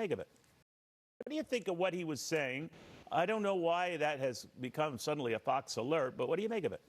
make of it? What do you think of what he was saying? I don't know why that has become suddenly a Fox alert, but what do you make of it?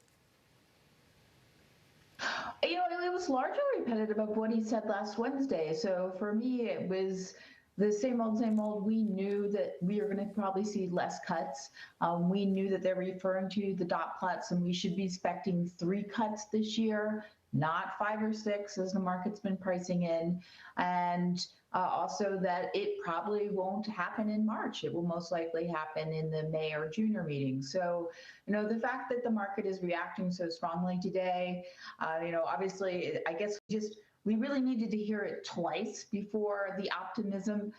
It was largely repetitive of what he said last Wednesday. So for me, it was the same old, same old. We knew that we were going to probably see less cuts. We knew that they're referring to the dot plots, and we should be expecting 3 cuts this year, not 5 or 6 as the market's been pricing in. And also that it probably won't happen in March. It will most likely happen in the May or June meeting. So, the fact that the market is reacting so strongly today, obviously, I guess we really needed to hear it twice before the optimism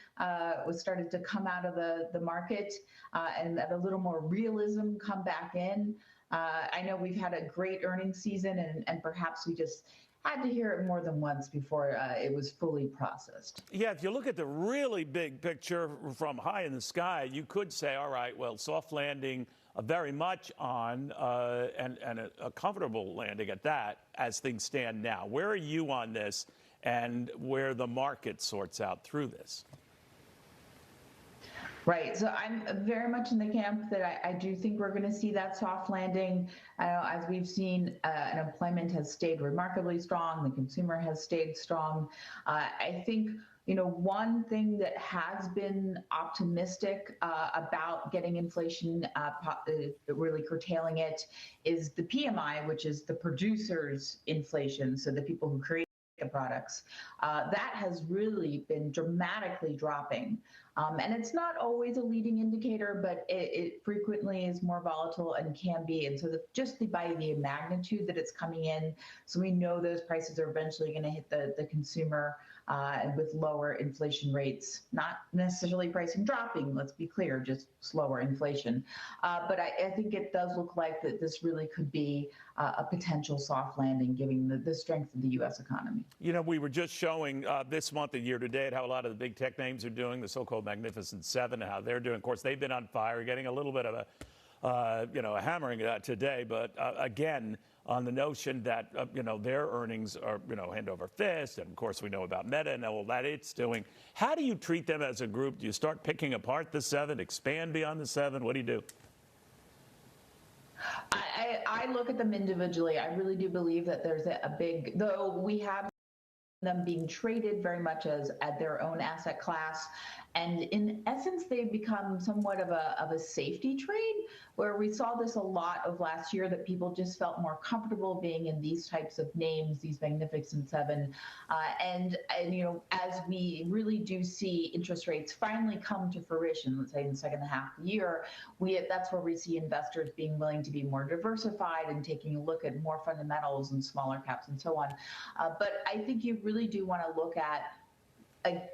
was started to come out of the market and that a little more realism come back in. I know we've had a great earnings season, and perhaps we just had to hear it more than once before it was fully processed. Yeah, if you look at the really big picture from high in the sky, you could say, all right, well, soft landing very much on and a comfortable landing at that as things stand now. Where are you on this and where the market sorts out through this? Right. So I'm very much in the camp that I do think we're going to see that soft landing. As we've seen, unemployment has stayed remarkably strong. The consumer has stayed strong. I think, one thing that has been optimistic about getting inflation really curtailing it is the PMI, which is the producers' inflation, so the people who create the products. That has really been dramatically dropping. And it's not always a leading indicator, but it frequently is more volatile and can be. And so by the magnitude that it's coming in, so we know those prices are eventually going to hit the consumer and with lower inflation rates, not necessarily pricing dropping, let's be clear, just slower inflation. But I think it does look like that this really could be a potential soft landing, given the strength of the U.S. economy. We were just showing this month and year to date how a lot of the big tech names are doing, the so-called Magnificent Seven, and how they're doing. Of course, they've been on fire, getting a little bit of a hammering today. But again, on the notion that, their earnings are, hand over fist. And of course, we know about Meta and all that it's doing. How do you treat them as a group? Do you start picking apart the 7, expand beyond the 7? What do you do? I look at them individually. I really do believe that there's a big, though we have them being traded very much as at their own asset class. And in essence, they've become somewhat of a safety trade, where we saw this a lot of last year, that people just felt more comfortable being in these types of names, these Magnificent Seven. And as we really do see interest rates finally come to fruition, let's say in the second half of the year, that's where we see investors being willing to be more diversified and taking a look at more fundamentals and smaller caps and so on. But I think you really do want to look at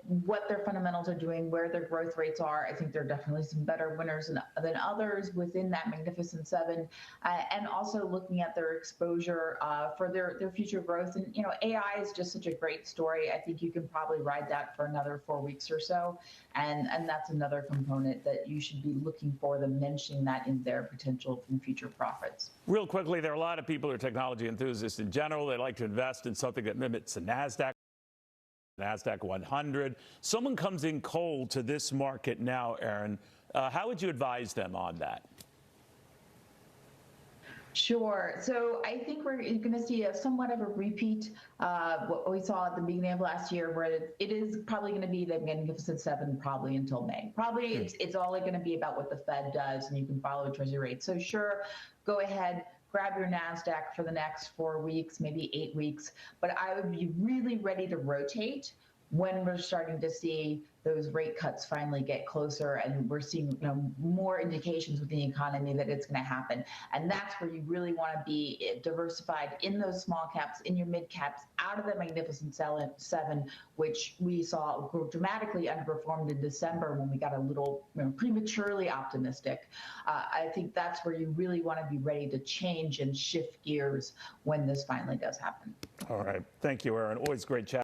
what their fundamentals are doing, where their growth rates are. I think there are definitely some better winners than others within that Magnificent Seven, and also looking at their exposure for their future growth. And AI is just such a great story. I think you can probably ride that for another 4 weeks or so, and that's another component that you should be looking for, them mentioning that in their potential in future profits. Real quickly, there are a lot of people who are technology enthusiasts in general. They like to invest in something that mimics the NASDAQ 100. Someone comes in cold to this market now, Erin. How would you advise them on that? Sure. So I think we're going to see somewhat of a repeat what we saw at the beginning of last year, where it is probably going to be the Magnificent Seven probably until May. Probably it's all going to be about what the Fed does, and you can follow Treasury rates. So sure, go ahead. Grab your NASDAQ for the next 4 weeks, maybe 8 weeks. But I would be really ready to rotate when we're starting to see those rate cuts finally get closer, and we're seeing more indications within the economy that it's going to happen. And that's where you really want to be diversified in those small caps, in your mid caps, out of the Magnificent Seven, which we saw dramatically underperformed in December when we got a little prematurely optimistic. I think that's where you really want to be ready to change and shift gears when this finally does happen. All right. Thank you, Erin. Always great chat.